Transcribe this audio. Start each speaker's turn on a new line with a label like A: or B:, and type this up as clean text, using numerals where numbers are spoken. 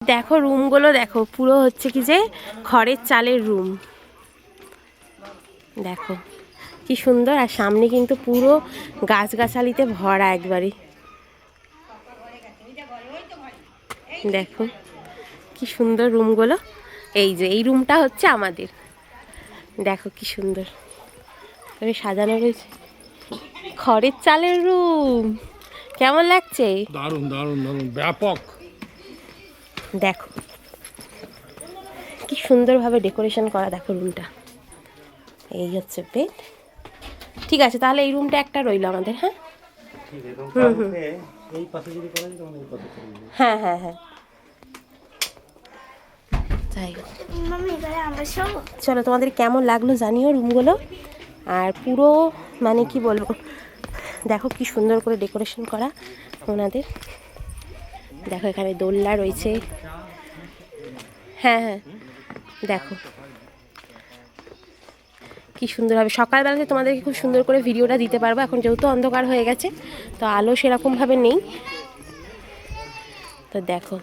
A: দেখো রুমগুলো দেখো, পুরো হচ্ছে কি যে খড়ের চালের রুম। দেখো কি সুন্দর, আর সামনে কিন্তু পুরো গাছগাছালিতে ভরা একবারে। দেখো কি সুন্দর রুমগুলো। এই যে এই রুমটা হচ্ছে আমাদের, দেখো কি সুন্দর করে সাজানো রয়েছে। খড়ের চালের রুম, কেমন লাগছে?
B: দারুণ দারুণ দারুণ, ব্যাপক।
A: দেখো কি সুন্দরভাবে ডেকোরেশন করা, দেখো রুমটা। এই হচ্ছে বেড। ঠিক আছে, তাহলে এই রুমটা একটা রইলো আমাদের। হ্যাঁ হ্যাঁ হ্যাঁ হ্যাঁ, যাই হোক চলো, তোমাদের কেমন লাগলো জানিও রুমগুলো। আর পুরো মানে কি বলবো, দেখো কি সুন্দর করে ডেকোরেশন করা ওনাদের। দেখো এখানে দোলনা রয়েছে। হ্যাঁ হ্যাঁ, দেখো কি সুন্দরভাবে সকালবেলাতে তোমাদেরকে খুব সুন্দর করে ভিডিওটা দিতে পারবো। এখন যেহেতু অন্ধকার হয়ে গেছে, তো আলো সেরকমভাবে নেই, তো দেখো